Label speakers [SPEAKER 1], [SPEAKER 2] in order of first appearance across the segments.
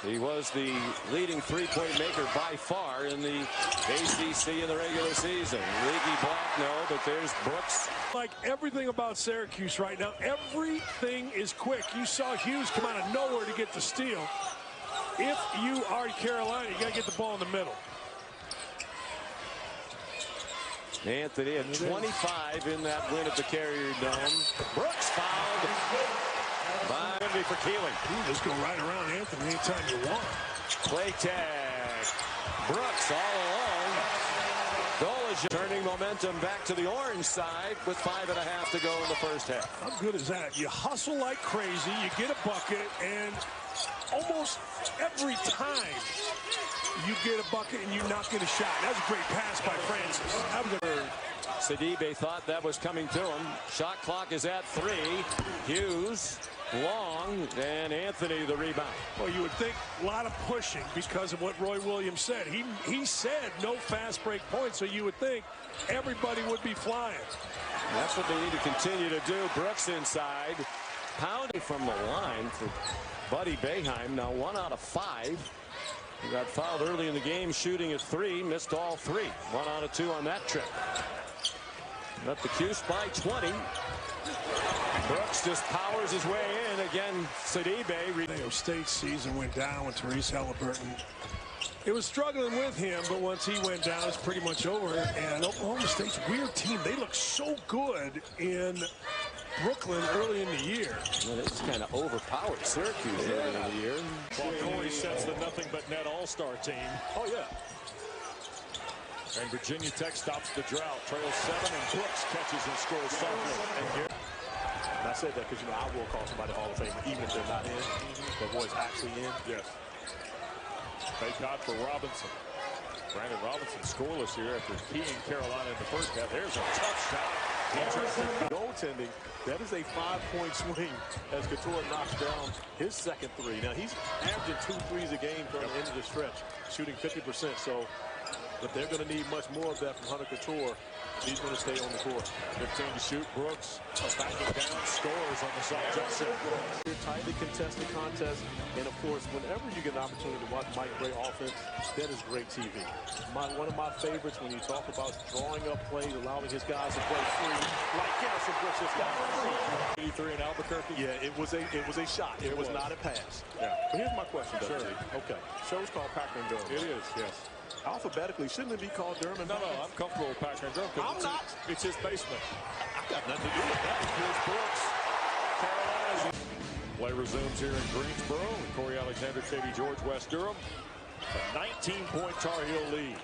[SPEAKER 1] He was the leading three-point maker by far in the ACC in the regular season. Leaky Black, no, but there's Brooks.
[SPEAKER 2] Like everything about Syracuse right now, everything is quick. You saw Hughes come out of nowhere to get the steal. If you are Carolina, you got to get the ball in the middle.
[SPEAKER 1] Anthony at 25 in that win at the Carrier Dome. Brooks fouled by Henry for Keeling.
[SPEAKER 2] Just go right around Anthony anytime you want.
[SPEAKER 1] Play tag. Brooks all alone. Dolich turning momentum back to the orange side with 5.5 to go in the first half.
[SPEAKER 2] How good is that? You hustle like crazy, you get a bucket, and almost every time you get a bucket and you not get a shot. That's a great pass by Francis.
[SPEAKER 1] Sidibe thought that was coming to him. Shot clock is at 3. Hughes, long, and Anthony the rebound.
[SPEAKER 2] Well, you would think a lot of pushing because of what Roy Williams said. He said no fast break points, so you would think everybody would be flying.
[SPEAKER 1] That's what they need to continue to do. Brooks inside, pounding from the line for Buddy Boeheim. Now 1 out of 5. He got fouled early in the game shooting at 3, missed all 3. 1 out of 2 on that trip. Up the Cuse by 20. Brooks just powers his way in. Again, Sidibe.
[SPEAKER 2] Ohio State season went down with Therese Halliburton. It was struggling with him, but once he went down, it's pretty much over. And Oklahoma State's a weird team. They look so good in Brooklyn early in the year.
[SPEAKER 1] Well, they just kind of overpowered Syracuse early in the year.
[SPEAKER 3] Well, Corey sets the nothing but net all-star team.
[SPEAKER 2] Oh, yeah.
[SPEAKER 3] And Virginia Tech stops the drought. Trails 7, and Brooks catches and scores softly.
[SPEAKER 4] And I said that because, I will call somebody Hall of Fame even if they're not in. But boys actually in.
[SPEAKER 3] Yes. Baycott for Robinson. Brandon Robinson scoreless here after keying Carolina in the first half. There's a tough shot.
[SPEAKER 4] Goaltending, that is a 5-point swing as Couture knocks down his second 3. Now, he's averaging 2 threes a game from the end of the stretch, shooting 50%. So, but they're going to need much more of that from Hunter Couture. He's going to stay on the court.
[SPEAKER 3] 15 to shoot. Brooks backing down, scores on the soft jump set.
[SPEAKER 4] Tightly contested contest, and of course, whenever you get an opportunity to watch Mike Gray offense, that is great TV. One of my favorites when you talk about drawing up plays, allowing his guys to play free, like Garrison Brooks just got free.
[SPEAKER 3] 83 in Albuquerque.
[SPEAKER 4] Yeah, it was a shot. It was not a pass.
[SPEAKER 3] Yeah.
[SPEAKER 4] But here's my question,
[SPEAKER 3] Sure.
[SPEAKER 4] Okay. Show's called Packer and Durham.
[SPEAKER 3] It is, yes.
[SPEAKER 4] Alphabetically, shouldn't it be called Durham?
[SPEAKER 3] No, I'm comfortable with Packer and Durham.
[SPEAKER 4] I'm not.
[SPEAKER 3] It's his basement.
[SPEAKER 4] I've got nothing to do with that.
[SPEAKER 3] Here's Brooks. Carolina's play resumes here in Greensboro. Corey Alexander, Katie George, West Durham. A 19-point Tar Heel lead.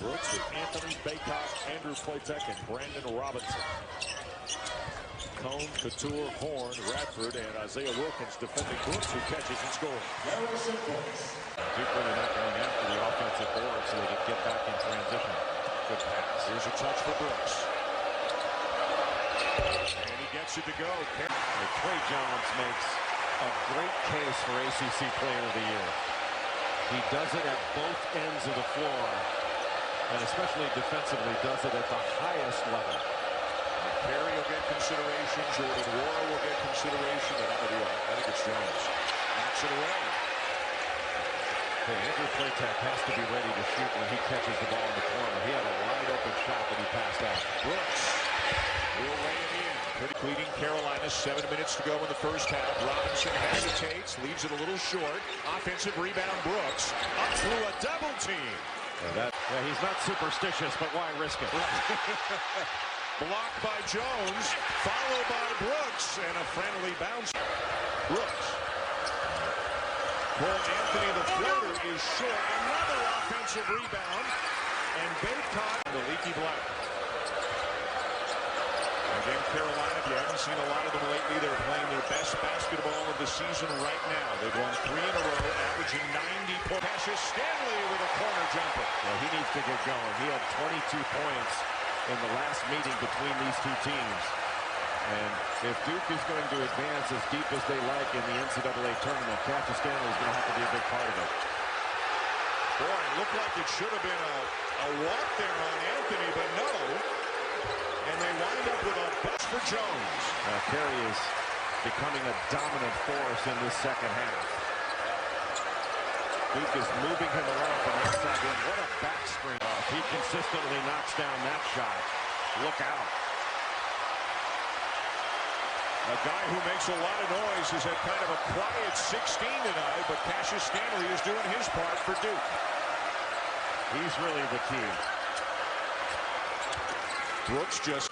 [SPEAKER 3] Brooks with Anthony, Baycott, Andrew Platek, and Brandon Robinson. Cone, Couture, Horn, Radford, and Isaiah Wilkins defending Brooks, who catches and scores.
[SPEAKER 5] Duke really not going after the offensive board so they can get back in transition. Good pass.
[SPEAKER 3] Here's a touch for Brooks. And he gets it to go.
[SPEAKER 5] Clay Jones makes a great case for ACC Player of the Year. He does it at both ends of the floor, and especially defensively does it at the highest level.
[SPEAKER 3] Perry will get consideration. Jordan Wara will get consideration. And I think it's Jones. Knocks it away.
[SPEAKER 5] Hey, Andrew Platek has to be ready to shoot when he catches the ball in the corner. He had a wide open shot that he passed out.
[SPEAKER 3] Brooks will lay it in. Pretty leading Carolina. 7 minutes to go in the first half. Robinson hesitates. Leaves it a little short. Offensive rebound. Brooks up through a double team.
[SPEAKER 5] Yeah, he's not superstitious, but why risk it?
[SPEAKER 3] Blocked by Jones, followed by Brooks, and a friendly bounce. Brooks. Well, Anthony, the floater is short. Another offensive rebound, and Baycott, the Leaky Black. Again, Carolina, if you haven't seen a lot of them lately, they're playing their best basketball of the season right now. They've won 3 in a row, averaging 90 points. Cassius Stanley with a corner jumper.
[SPEAKER 5] Well, he needs to get going. He had 22 points in the last meeting between these two teams. And if Duke is going to advance as deep as they like in the NCAA tournament, Cassius Stanley is going to have to be a big part of it.
[SPEAKER 3] Boy, it looked like it should have been a walk there on Anthony, but no. And they wind up with a bust for Jones.
[SPEAKER 5] Perry is becoming a dominant force in this second half. Duke is moving him around from outside in. What a back screen. He consistently knocks down that shot. Look out.
[SPEAKER 3] A guy who makes a lot of noise has had kind of a quiet 16 tonight, but Cassius Stanley is doing his part for Duke.
[SPEAKER 5] He's really the key.
[SPEAKER 3] Brooks just...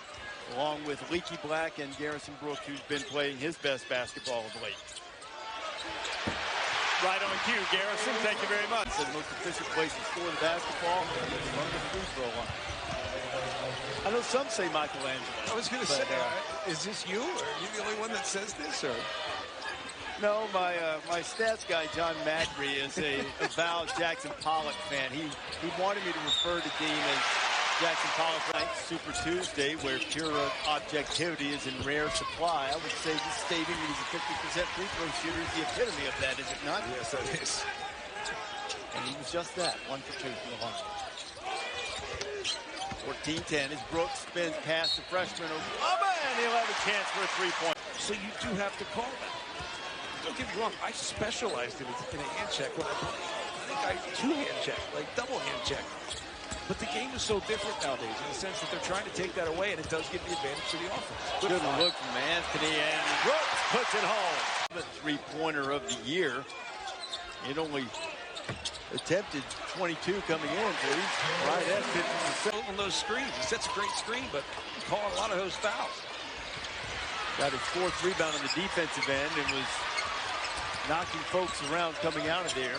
[SPEAKER 6] Along with Leaky Black and Garrison Brooks, who's been playing his best basketball of late. Right on cue, Garrison. Thank you very much. The most efficient place to score the basketball is on the free throw line. I know some say Michelangelo.
[SPEAKER 2] I was going to say, is this you, or are you the only one that says this, or?
[SPEAKER 6] No, my stats guy, John Macri, is a avowed Jackson Pollock fan. He wanted me to refer to Dean as Jackson Pollock night, Super Tuesday, where pure objectivity is in rare supply. I would say just stating that he's a 50% free throw shooter is the epitome of that, is it not?
[SPEAKER 2] Yes, that is.
[SPEAKER 6] And he was just that, 1 for 2 from the line. 14-10 as Brooks spins past the freshman Obama, and he'll have a chance for a three-point.
[SPEAKER 2] So you do have to call that. Don't get me wrong, I specialized in a hand check when I played. I think I two-hand check, like double hand check. But the game is so different nowadays in the sense that they're trying to take that away, and it does give the advantage to the offense.
[SPEAKER 6] Good look from Anthony, and Brooks puts it home. The three-pointer of the year. It only attempted 22 coming in, so he's right at 50%.
[SPEAKER 2] On those screens, he sets a great screen, but calling a lot of those fouls.
[SPEAKER 6] Got his 4th rebound on the defensive end and was knocking folks around coming out of there,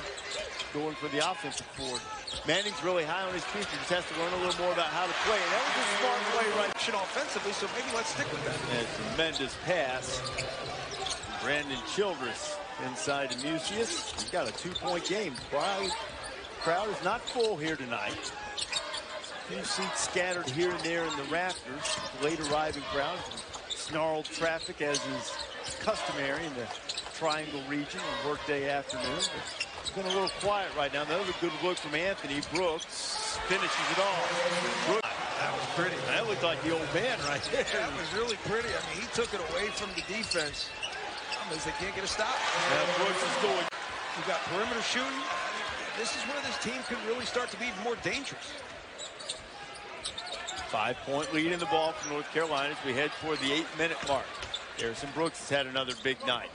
[SPEAKER 6] going for the offensive board. Manning's really high on his feet. He just has to learn a little more about how to play. And that was a smart play right
[SPEAKER 2] Offensively, so maybe let's stick with that.
[SPEAKER 6] And a tremendous pass. Brandon Childress inside to Mucius. He's got a 2-point game. Crowd is not full here tonight. A few seats scattered here and there in the rafters. Late arriving crowd. Snarled traffic as is customary in the Triangle region on workday afternoon. It's been a little quiet right now. Another good look from Anthony. Brooks finishes it off. Brooks.
[SPEAKER 2] That was pretty.
[SPEAKER 6] That looked like the old man right there.
[SPEAKER 2] That was really pretty. I mean, he took it away from the defense. Because they can't get a stop.
[SPEAKER 6] And Brooks is going.
[SPEAKER 2] We've got perimeter shooting. I mean, this is where this team could really start to be even more dangerous.
[SPEAKER 6] 5-point lead in the ball for North Carolina as we head toward the 8-minute mark. Garrison Brooks has had another big night.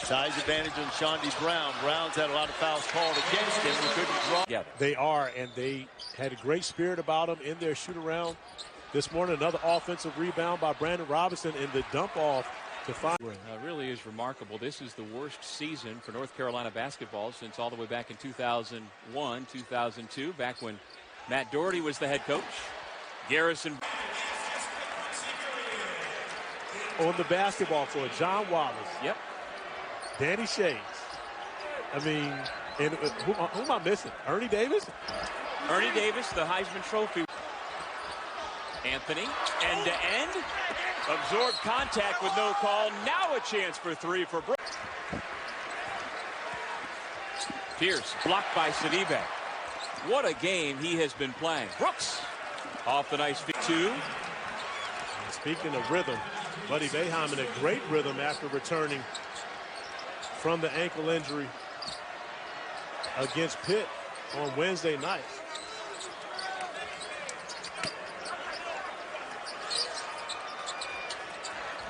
[SPEAKER 6] Size advantage on Shondi Brown. Brown's had a lot of fouls called against him. We couldn't draw.
[SPEAKER 7] Yeah, they are, and they had a great spirit about them in their shoot-around. This morning, another offensive rebound by Brandon Robinson in the dump-off to find.
[SPEAKER 8] Really is remarkable. This is the worst season for North Carolina basketball since all the way back in 2001, 2002, back when Matt Doherty was the head coach. Garrison.
[SPEAKER 7] On the basketball floor, John Wallace.
[SPEAKER 8] Yep.
[SPEAKER 7] Danny Shades. I mean, and who am I missing? Ernie Davis?
[SPEAKER 8] Ernie Davis, the Heisman Trophy. Anthony, end-to-end. Absorbed contact with no call. Now a chance for 3 for Brooks. Pierce blocked by Sidibe. What a game he has been playing. Brooks off the nice feet. 2.
[SPEAKER 7] And speaking of rhythm, Buddy Boeheim in a great rhythm after returning from the ankle injury against Pitt on Wednesday night.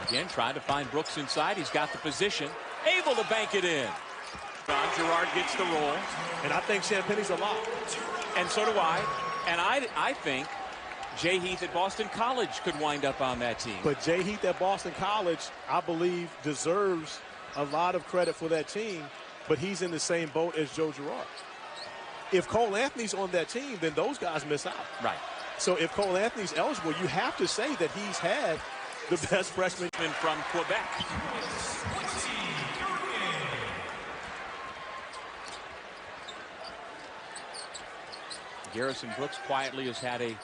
[SPEAKER 8] Again, trying to find Brooks inside. He's got the position. Able to bank it in. John Gerard gets the roll.
[SPEAKER 7] And I think Champagne's a lock.
[SPEAKER 8] And so do I. And I think Jay Heath at Boston College could wind up on that team.
[SPEAKER 7] But Jay Heath at Boston College, I believe, deserves a lot of credit for that team, but he's in the same boat as Joe Girard. If Cole Anthony's on that team, then those guys miss out.
[SPEAKER 8] Right.
[SPEAKER 7] So if Cole Anthony's eligible, you have to say that he's had the best freshman
[SPEAKER 8] from Quebec. Garrison Brooks quietly has had a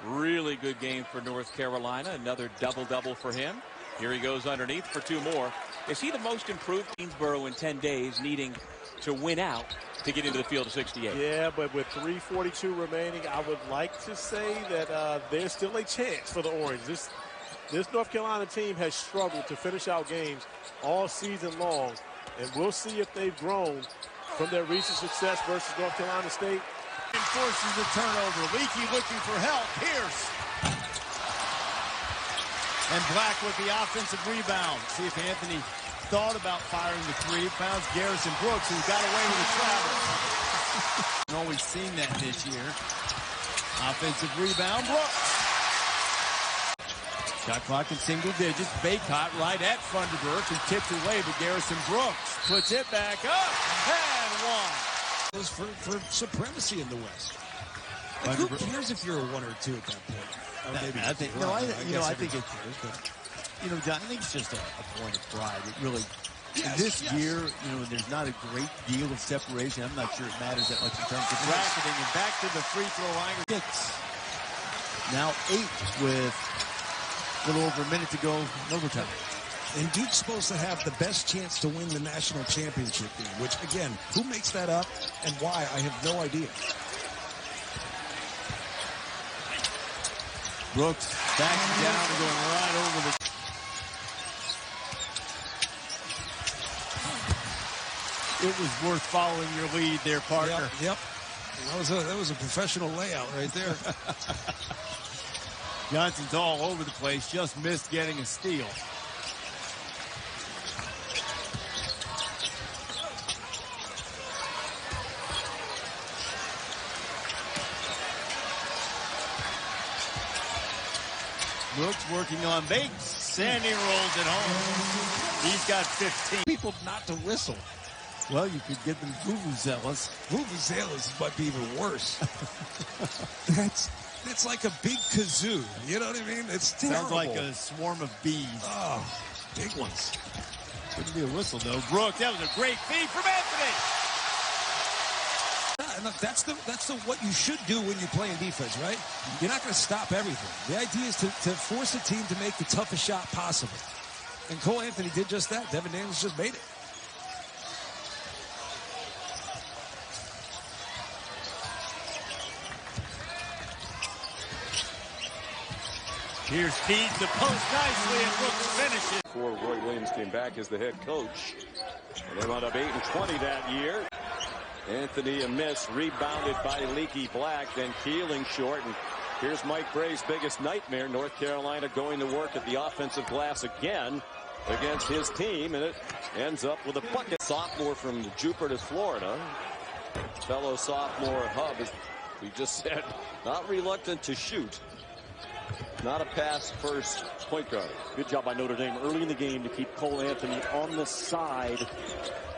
[SPEAKER 8] really good game for North Carolina. Another double-double for him. Here he goes underneath for 2 more. Is he the most improved Greensboro in 10 days, needing to win out to get into the field of 68?
[SPEAKER 7] Yeah, but with 3:42 remaining, I would like to say that there's still a chance for the Orange. This This North Carolina team has struggled to finish out games all season long, and we'll see if they've grown from their recent success versus North Carolina State.
[SPEAKER 6] Forces the turnover. Leakey looking for help. Pierce. And Black with the offensive rebound. See if Anthony thought about firing the three. Found Garrison Brooks, who got away with a travel. We've always seen that this year. Offensive rebound, Brooks. Shot clock in single digits. Baycott right at Funderburk, who tipped away, but Garrison Brooks puts it back up and one.
[SPEAKER 2] For supremacy in the West. Like, who cares if you're a 1 or 2 at that point? Maybe
[SPEAKER 6] I think it cares, but John, I think it's just a point of pride. It really, this year, there's not a great deal of separation. I'm not sure it matters that much in terms of bracketing. And back to the free throw line. 6. Now 8 with a little over a minute to go in overtime.
[SPEAKER 2] And Duke's supposed to have the best chance to win the national championship game, which, again, who makes that up and why, I have no idea.
[SPEAKER 6] Brooks backing down and going right over the... It was worth following your lead there, partner.
[SPEAKER 2] Yep. That was a professional layout right there.
[SPEAKER 6] Johnson's all over the place, just missed getting a steal. Brooks working on Bates. Sandy rolls it home. He's got 15.
[SPEAKER 2] People not to whistle.
[SPEAKER 6] Well, you could get them vuvuzelas.
[SPEAKER 2] Vuvuzelas might be even worse. It's like a big kazoo. You know what I mean? It's terrible.
[SPEAKER 6] Sounds like a swarm of bees.
[SPEAKER 2] Oh, big ones.
[SPEAKER 6] Couldn't be a whistle, though. Brooks, that was a great feed from Anthony.
[SPEAKER 2] That's what you should do when you're playing defense, right? You're not going to stop everything. The idea is to force a team to make the toughest shot possible. And Cole Anthony did just that. Devin Daniels just made it.
[SPEAKER 6] Pierce feeds the post nicely and Brooks finishes.
[SPEAKER 1] Before Roy Williams came back as the head coach. And they wound up 8-20 that year. Anthony a miss, rebounded by Leaky Black, then Keeling short. And here's Mike Bray's biggest nightmare. North Carolina going to work at the offensive glass again against his team, and it ends up with a bucket. Sophomore from Jupiter, Florida. Fellow sophomore Hub, as we just said, not reluctant to shoot. Not a pass first point guard.
[SPEAKER 9] Good job by Notre Dame early in the game to keep Cole Anthony on the side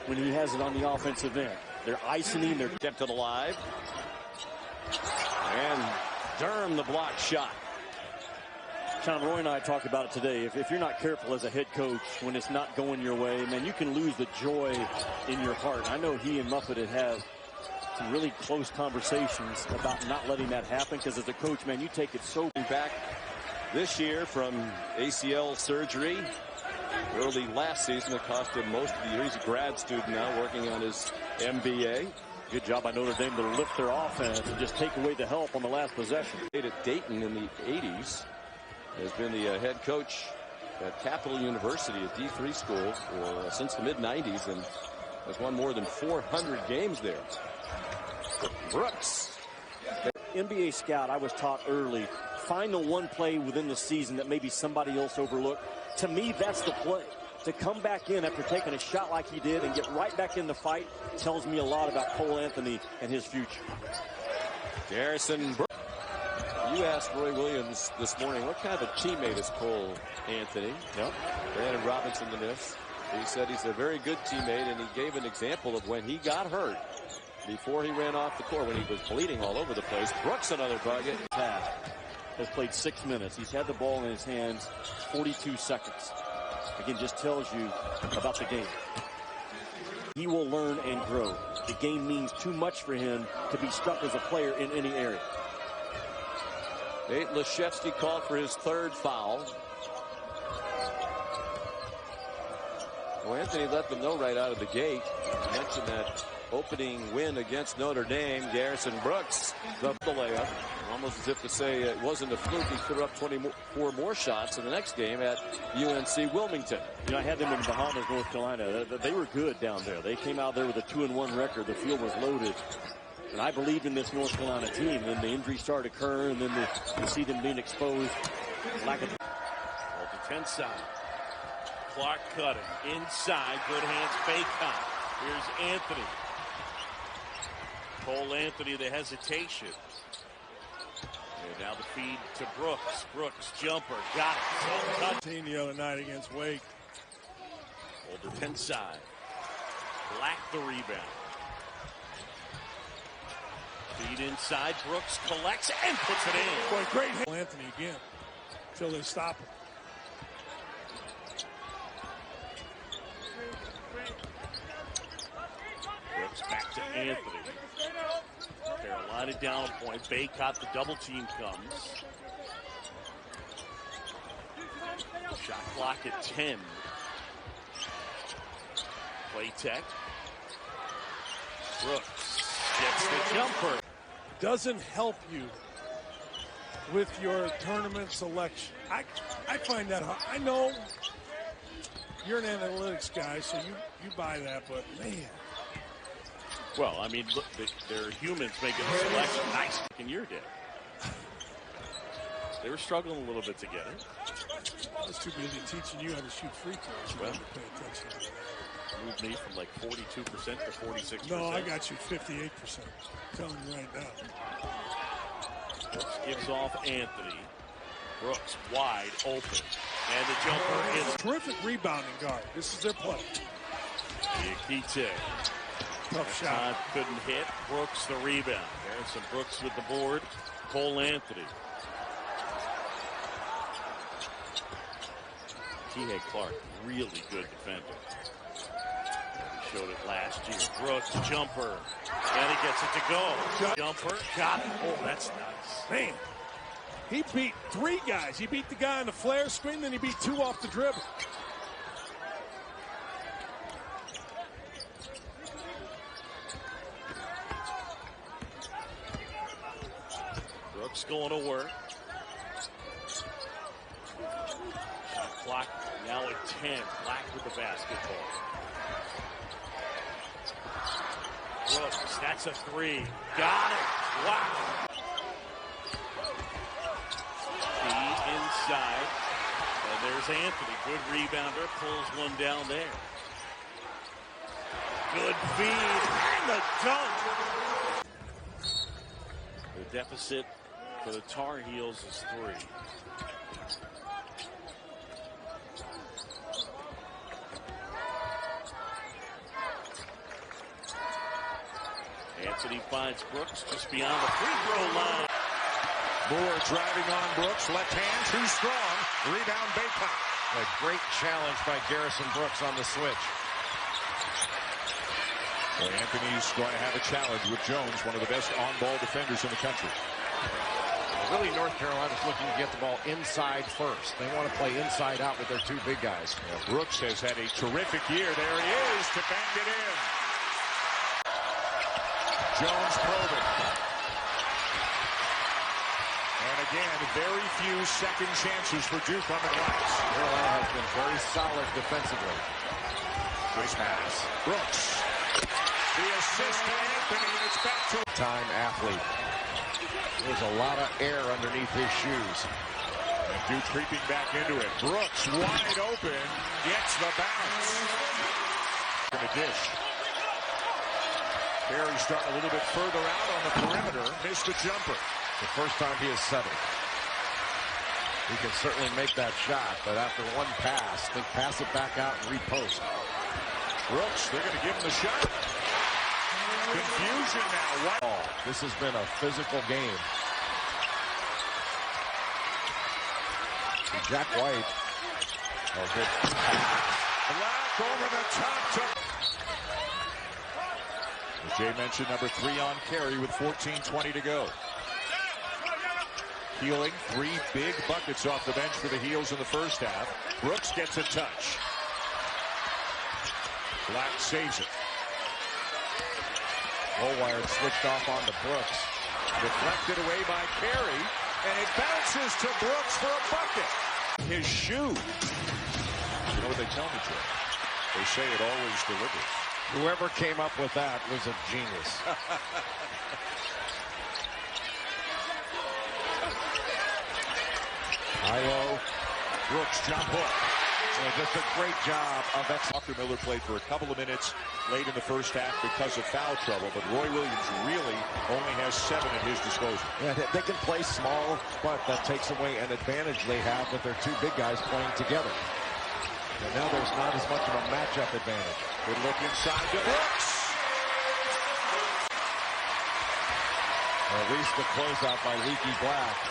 [SPEAKER 9] when he has it on the offensive end. They're icing him. They're
[SPEAKER 1] Kept it alive. And Durham the block shot.
[SPEAKER 9] Sean, Roy and I talked about it today. If you're not careful as a head coach when it's not going your way, man, you can lose the joy in your heart. I know he and Muffet have some really close conversations about not letting that happen, because as a coach, man, you take it so
[SPEAKER 1] back this year from ACL surgery. Early last season, it cost him most of the year. He's a grad student now working on his MBA.
[SPEAKER 9] Good job by Notre Dame to lift their offense and just take away the help on the last possession.
[SPEAKER 1] At Dayton in the 80s, has been the head coach at Capital University, a D3 school, since the mid-90s, and has won more than 400 games there. Brooks.
[SPEAKER 9] NBA scout, I was taught early, find the one play within the season that maybe somebody else overlooked. To me, that's the play. To come back in after taking a shot like he did and get right back in the fight tells me a lot about Cole Anthony and his future.
[SPEAKER 1] Garrison. You asked Roy Williams this morning, what kind of a teammate is Cole Anthony?
[SPEAKER 9] Yep.
[SPEAKER 1] Brandon Robinson, the Niffs. He said he's a very good teammate, and he gave an example of when he got hurt before he ran off the court, when he was bleeding all over the place. Brooks, another bucket.
[SPEAKER 9] Has played 6 minutes. He's had the ball in his hands 42 seconds. Again, just tells you about the game. He will learn and grow. The game means too much for him to be stuck as a player in any area.
[SPEAKER 1] Nate Leshevsky called for his third foul. Well, Anthony let them know right out of the gate. I mentioned that opening win against Notre Dame. Garrison Brooks, the layup. Almost as if to say it wasn't a fluke. He threw up 24 more shots in the next game at UNC Wilmington.
[SPEAKER 9] You know, I had them in the Bahamas, North Carolina. They were good down there. They came out there with a 2-1 record. The field was loaded. And I believed in this North Carolina team. Then the injuries started occurring, and then you see them being exposed. Lack of
[SPEAKER 3] defense side. Clark cutting inside. Good hands. Bacon. Here's Anthony. Cole Anthony, the hesitation. And now the feed to Brooks. Brooks jumper. Got it.
[SPEAKER 2] Team the other night against Wake.
[SPEAKER 3] Older Penn side. Black the rebound. Feed inside. Brooks collects and puts it in.
[SPEAKER 2] Boy, great hit. Anthony again. Until they stop him.
[SPEAKER 3] Brooks back to Anthony. Carolina down a point. Baycott, the double team comes. Shot clock at 10. Play tech. Brooks gets the jumper.
[SPEAKER 2] Doesn't help you with your tournament selection. I find that hard. I know you're an analytics guy, so you buy that, but man.
[SPEAKER 3] Well, I mean, look, they're humans making a selection. Nice in your day. They were struggling a little bit to get it.
[SPEAKER 2] I was too busy teaching you how to shoot free throws.
[SPEAKER 3] Well,
[SPEAKER 2] pay attention to that.
[SPEAKER 3] Moved me from like 42% to 46%.
[SPEAKER 2] No, I got you 58%. I'm telling you right now.
[SPEAKER 3] Brooks gives off Anthony. Brooks wide open. And the jumper is
[SPEAKER 2] terrific rebounding guard. This is their play.
[SPEAKER 3] Diakite.
[SPEAKER 2] Tough shot.
[SPEAKER 3] Couldn't hit. Brooks the rebound. Garrison Brooks with the board. Cole Anthony. Kihei Clark, really good defender. He showed it last year. Brooks jumper. And he gets it to go. Jumper. Got it. Oh, that's nice.
[SPEAKER 2] Man. He beat 3 guys. He beat the guy on the flare screen, then he beat 2 off the dribble.
[SPEAKER 3] Brooks going to work. Shot clock now at 10. Black with the basketball. Brooks, that's a 3. Got it. Wow. Inside. And there's Anthony. Good rebounder. Pulls one down there. Good feed. And the dunk. The deficit for the Tar Heels is 3. Anthony finds Brooks just beyond the free throw line. Moore driving on Brooks. Left hand, too strong. Rebound, Baycott.
[SPEAKER 5] A great challenge by Garrison Brooks on the switch.
[SPEAKER 3] Well, Anthony's going to have a challenge with Jones, one of the best on-ball defenders in the country.
[SPEAKER 5] Really, North Carolina's looking to get the ball inside first. They want to play inside out with their 2 big guys.
[SPEAKER 3] Yeah, Brooks has had a terrific year. There he is to bang it in. Jones probing. And again, very few second chances for Duke on the glass.
[SPEAKER 5] Carolina has been very solid defensively.
[SPEAKER 3] Nice pass. Brooks. The assist to Anthony, and it's back to
[SPEAKER 5] time athlete. There's a lot of air underneath his shoes.
[SPEAKER 3] And Duke creeping back into it. Brooks wide open. Gets the bounce. And a dish. Perry starting a little bit further out on the perimeter. Missed the jumper.
[SPEAKER 5] The first time he has settled. He can certainly make that shot, but after one pass, they pass it back out and repost.
[SPEAKER 3] Brooks, they're going to give him the shot. Confusion now. What?
[SPEAKER 5] This has been a physical game. And Jack White. Oh, good pass.
[SPEAKER 3] Black over the top. As Jay mentioned, number 3 on carry with 14:20 to go. Healing, 3 big buckets off the bench for the Heels in the first half. Brooks gets a touch. Black saves it. Mulwire switched off onto Brooks. Deflected away by Carey, and it bounces to Brooks for a bucket. His shoe. You know what they tell me, Joe? They say it always delivers.
[SPEAKER 5] Whoever came up with that was a genius.
[SPEAKER 3] Ilo, Brooks jump hook.
[SPEAKER 5] Just a great job of
[SPEAKER 3] Walker Miller played for a couple of minutes late in the first half because of foul trouble, but Roy Williams really only has 7 at his disposal.
[SPEAKER 5] Yeah, they can play small, but that takes away an advantage they have with their 2 big guys playing together. And now there's not as much of a matchup advantage.
[SPEAKER 3] Good look inside to Brooks.
[SPEAKER 5] Or at least the closeout by Leaky Black.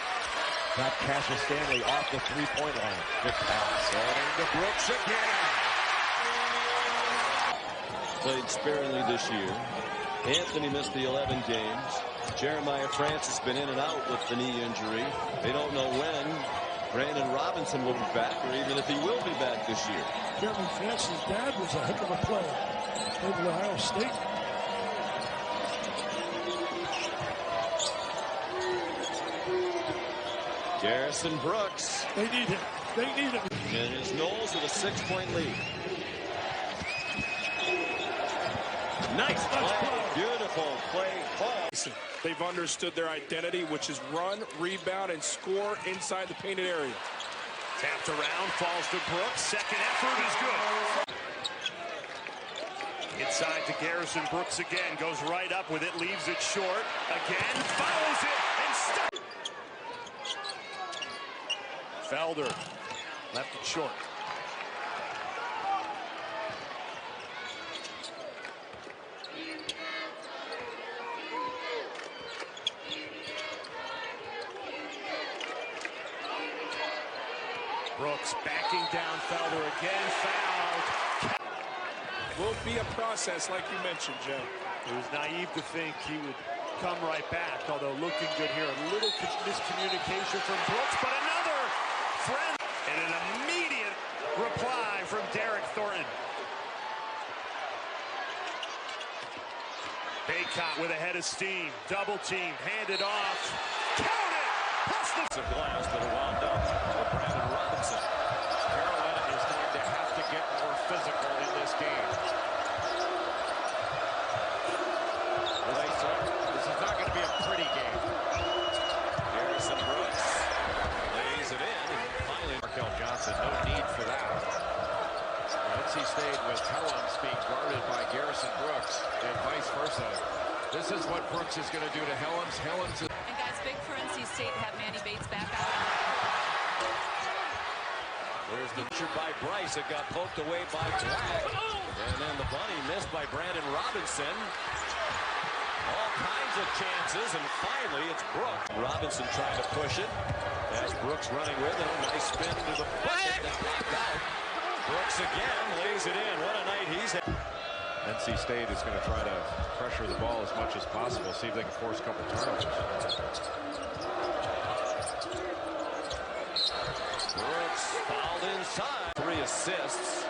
[SPEAKER 5] Got Cassius Stanley off the 3-point line. Good pass.
[SPEAKER 3] And into Brooks again.
[SPEAKER 1] Played sparingly this year. Anthony missed the 11 games. Jeremiah Francis has been in and out with the knee injury. They don't know when Brandon Robinson will be back, or even if he will be back this year.
[SPEAKER 2] Jeremy Francis' dad was a heck of a player. Played at Ohio State.
[SPEAKER 1] Garrison Brooks.
[SPEAKER 2] They need him. They need him.
[SPEAKER 1] And his Knowles with a 6-point lead. Nice play. Beautiful play. Ball.
[SPEAKER 7] They've understood their identity, which is run, rebound, and score inside the painted area.
[SPEAKER 3] Tapped around, falls to Brooks. Second effort is good. Inside to Garrison. Brooks again. Goes right up with it. Leaves it short. Again. Follows it. And stuck. Felder left it short. Brooks backing down Felder again. Fouled.
[SPEAKER 7] It will be a process, like you mentioned, Joe.
[SPEAKER 3] It was naive to think he would come right back, although looking good here. A little miscommunication from Brooks, but another friend. And an immediate reply from Derek Thornton. Baycott with a head of steam. Double team. Handed off. Count it! Plus the
[SPEAKER 1] Glass that are wound up for Brandon Robinson.
[SPEAKER 5] Carolina is going to have to get more physical in this game. This is not going to be a pretty game.
[SPEAKER 1] Garrison Brooks lays it in, and finally
[SPEAKER 5] Markel Johnson, no need for that. NC State with Helms being guarded by Garrison Brooks and vice versa. This is what Brooks is going to do to Helms. Helms is...
[SPEAKER 10] And guys, big for NC State to have Manny Bates back out.
[SPEAKER 1] there's the shot by Bryce. It got poked away by Black. And then the bunny missed by Brandon Robinson. All kinds of chances, and finally it's Brooks. Robinson trying to push it. As Brooks running with it. A nice spin to the bucket. Blocked out. Brooks again lays it in. What a night he's had.
[SPEAKER 5] NC State is going to try to pressure the ball as much as possible, see if they can force a couple turnovers.
[SPEAKER 1] Brooks fouled inside. 3 assists.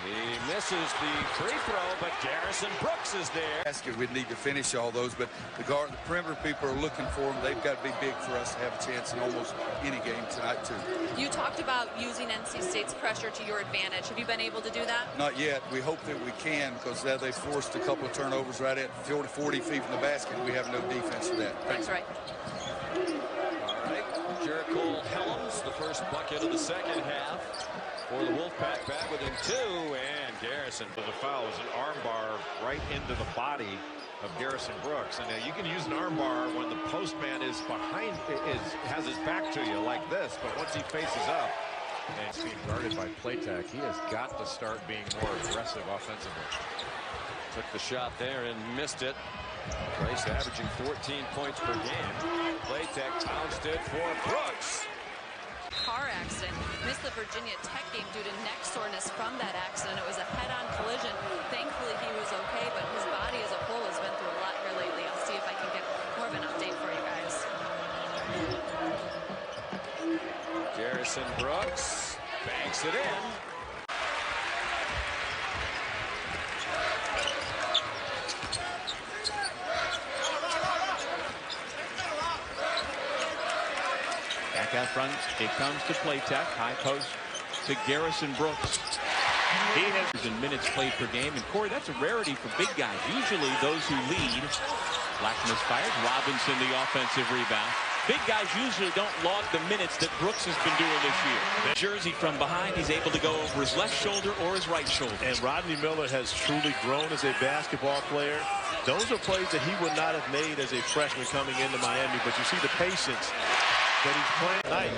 [SPEAKER 1] He misses the free throw, but Garrison Brooks is there.
[SPEAKER 11] We'd need to finish all those, but the perimeter people are looking for them. They've got to be big for us to have a chance in almost any game tonight, too.
[SPEAKER 10] You talked about using NC State's pressure to your advantage. Have you been able to do that?
[SPEAKER 11] Not yet. We hope that we can, because they forced a couple of turnovers right at 40 feet from the basket. We have no defense for that.
[SPEAKER 10] That's right.
[SPEAKER 1] All right, Jericho Helms, the first bucket of the second half for the Wolfpack, back within 2, and Garrison.
[SPEAKER 5] The foul is an arm bar right into the body of Garrison Brooks, and you can use an arm bar when the postman is behind, has his back to you like this, but once he faces up and it's being guarded by Playtech, he has got to start being more aggressive offensively.
[SPEAKER 1] Took the shot there and missed it. Bryce averaging 14 points per game. Playtech bounced it for Brooks.
[SPEAKER 10] Car accident. Missed the Virginia Tech game due to neck soreness from that accident. It was a head-on collision. Thankfully, he was okay, but his body as a whole has been through a lot here lately. I'll see if I can get more of an update for you guys.
[SPEAKER 1] Garrison Brooks banks it in.
[SPEAKER 8] Metcalf runs. It comes to Playtech. High post to Garrison Brooks. He has in minutes played per game. And Corey, that's a rarity for big guys. Usually those who lead. Black misfired. Robinson the offensive rebound. Big guys usually don't log the minutes that Brooks has been doing this year. Jersey from behind, he's able to go over his left shoulder or his right shoulder.
[SPEAKER 7] And Rodney Miller has truly grown as a basketball player. Those are plays that he would not have made as a freshman coming into Miami. But you see the patience that he's playing tonight.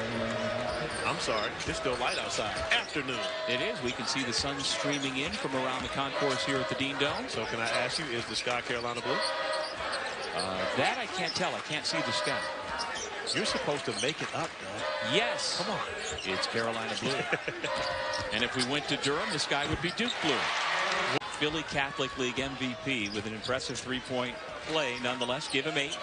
[SPEAKER 7] I'm sorry, it's still light outside. Afternoon.
[SPEAKER 8] It is. We can see the sun streaming in from around the concourse here at the Dean Dome.
[SPEAKER 7] So can I ask you, is the sky Carolina blue?
[SPEAKER 8] That I can't tell. I can't see the sky.
[SPEAKER 7] You're supposed to make it up, man.
[SPEAKER 8] Yes.
[SPEAKER 7] Come on.
[SPEAKER 8] It's Carolina blue. And if we went to Durham, the sky would be Duke blue. Philly Catholic League MVP with an impressive three-point play. Nonetheless, give him 8.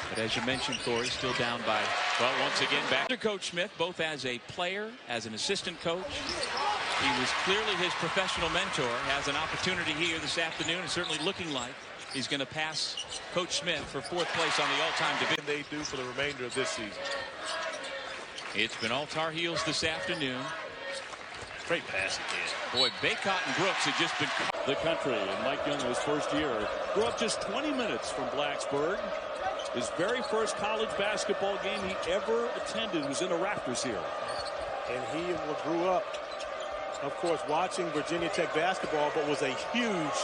[SPEAKER 8] But as you mentioned, Corey, still down by, well, once again, back to Coach Smith, both as a player, as an assistant coach. He was clearly his professional mentor. Has an opportunity here this afternoon, and certainly looking like he's going to pass Coach Smith for 4th place on the all-time division.
[SPEAKER 7] They do for the remainder of this season.
[SPEAKER 8] It's been all Tar Heels this afternoon.
[SPEAKER 7] Great pass again.
[SPEAKER 8] Boy, Baycott and Brooks had just been
[SPEAKER 9] the country, and Mike Young in his first year grew up just 20 minutes from Blacksburg. His very first college basketball game he ever attended was in the rafters here.
[SPEAKER 7] And he grew up, of course, watching Virginia Tech basketball, but was a huge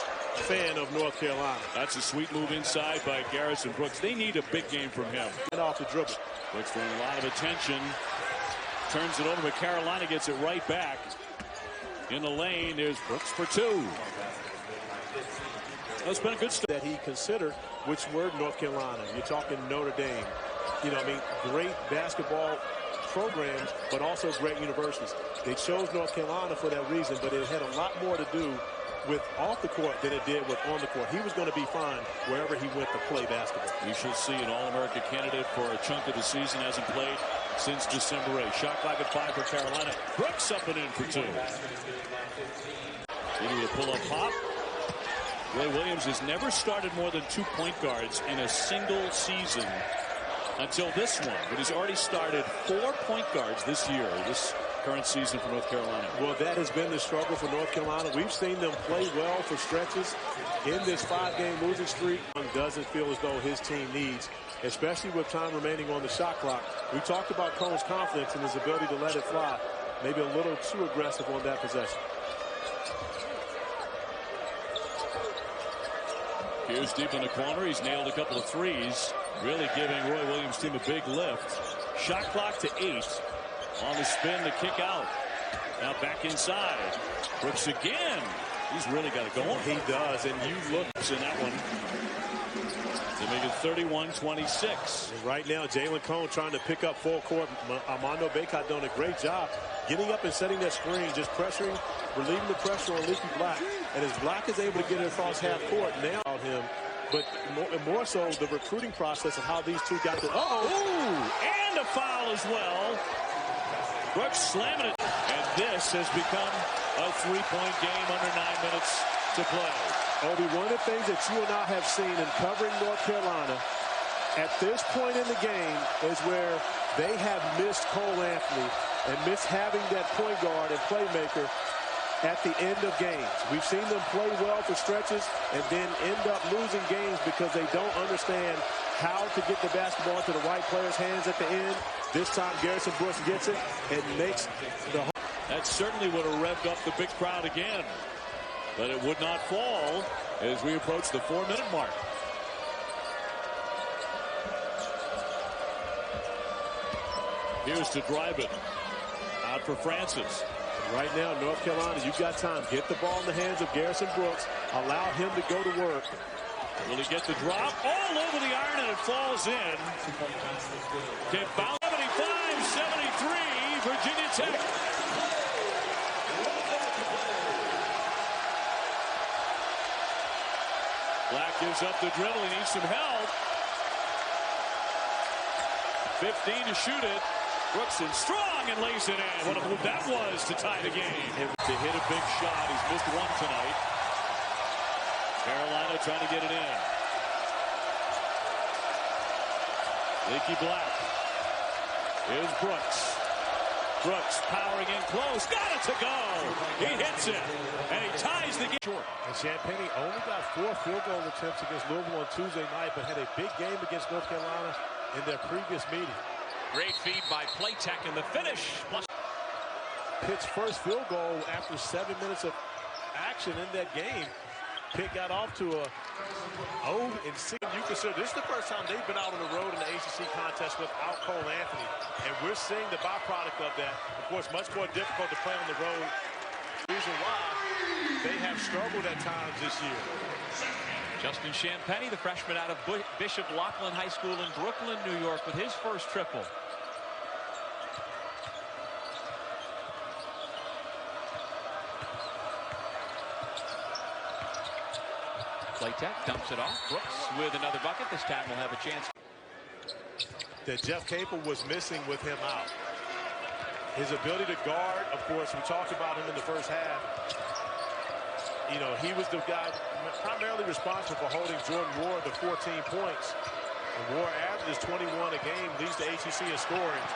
[SPEAKER 7] fan of North Carolina.
[SPEAKER 9] That's a sweet move inside by Garrison Brooks. They need a big game from him.
[SPEAKER 7] And off the dribble.
[SPEAKER 9] Brooks drawing a lot of attention. Turns it over, but Carolina gets it right back. In the lane, there's Brooks for 2. That's been a good start.
[SPEAKER 7] That he considered, which were North Carolina. You're talking Notre Dame. You know, I mean, great basketball programs, but also great universities. They chose North Carolina for that reason, but it had a lot more to do with off the court than it did with on the court. He was going to be fine wherever he went to play basketball.
[SPEAKER 9] We shall see an All-America candidate for a chunk of the season. Hasn't played since December 8th. Shot clock at 5 for Carolina. Brooks up and in for 2. Into a pull-up hop. Roy Williams has never started more than 2 point guards in a single season until this one, but he's already started 4 point guards this year, this current season for North Carolina.
[SPEAKER 7] Well, that has been the struggle for North Carolina. We've seen them play well for stretches in this 5-game losing streak. Doesn't feel as though his team needs, especially with time remaining on the shot clock. We talked about Cohn's confidence and his ability to let it fly. Maybe a little too aggressive on that possession.
[SPEAKER 9] Here's deep in the corner. He's nailed a couple of threes, really giving Roy Williams' team a big lift. Shot clock to 8. On the spin, the kick out. Now back inside. Brooks again. He's really got it going.
[SPEAKER 7] He does, and you look
[SPEAKER 9] in that one to make it 31-26.
[SPEAKER 7] Right now, Jalen Cohn trying to pick up full court. Armando Baycott doing a great job getting up and setting that screen, just pressuring, relieving the pressure on Leaky Black. And as Black is able to get it across half court, now him, but more so the recruiting process of how these two got to.
[SPEAKER 9] And a foul as well. Brooks slamming it. And this has become a 3-point game under 9 minutes to play.
[SPEAKER 7] Obi, one of the things that you and I have seen in covering North Carolina at this point in the game is where they have missed Cole Anthony and missed having that point guard and playmaker at the end of games. We've seen them play well for stretches and then end up losing games because they don't understand how to get the basketball to the right player's hands at the end. This time, Garrison Brooks gets it and makes the...
[SPEAKER 9] That certainly would have revved up the big crowd again. But it would not fall as we approach the 4-minute mark. Here's to drive it. Out for Francis.
[SPEAKER 7] Right now, North Carolina, you've got time. Get the ball in the hands of Garrison Brooks. Allow him to go to work.
[SPEAKER 9] Will he get the drop? All over the iron, and it falls in. Can bounce 75-73, Virginia Tech. Black gives up the dribble. He needs some help. 15 to shoot it. Brooks in strong and lays it in. What a move that was to tie the game. To hit a big shot. He's missed one tonight. Carolina trying to get it in. Leaky Black.
[SPEAKER 12] Here's Brooks. Brooks powering in close. Got it to go. He hits it. And he ties the game short.
[SPEAKER 7] And Champagne only got 4 field goal attempts against Louisville on Tuesday night, but had a big game against North Carolina in their previous meeting.
[SPEAKER 8] Great feed by Playtech in the finish.
[SPEAKER 7] Pitt's first field goal after 7 minutes of action in that game. Pitt got off to a 0-6.
[SPEAKER 4] You consider this is the first time they've been out on the road in the ACC contest without Cole Anthony. And we're seeing the byproduct of that. Of course, much more difficult to play on the road. Reason why they have struggled at times this year.
[SPEAKER 8] Justin Champagne, the freshman out of Bishop Laughlin High School in Brooklyn, New York, with his first triple. Playtech dumps it off. Brooks with another bucket. This time will have a chance.
[SPEAKER 7] That Jeff Capel was missing with him out. His ability to guard, of course, we talked about him in the first half. You know, he was the guy primarily responsible for holding Jordan Ward to 14 points. And Ward averages 21 a game, leads the ACC in scoring.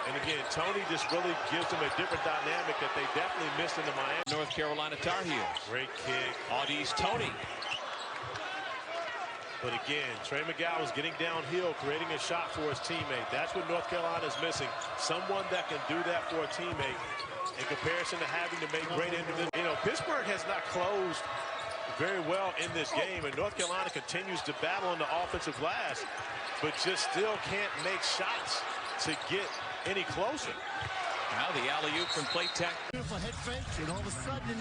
[SPEAKER 7] And again, Tony just really gives them a different dynamic that they definitely missed in the Miami.
[SPEAKER 8] North Carolina Tar Heels.
[SPEAKER 7] Great kick.
[SPEAKER 8] Audi's Tony.
[SPEAKER 7] But again, Trey McGowan is getting downhill, creating a shot for his teammate. That's what North Carolina is missing. Someone that can do that for a teammate in comparison to having to make great individual. You know, Pittsburgh has not closed very well in this game, and North Carolina continues to battle on the offensive glass, but just still can't make shots to get any closer.
[SPEAKER 8] Now the alley-oop from Playtech.
[SPEAKER 13] Beautiful head fake, and all of a sudden,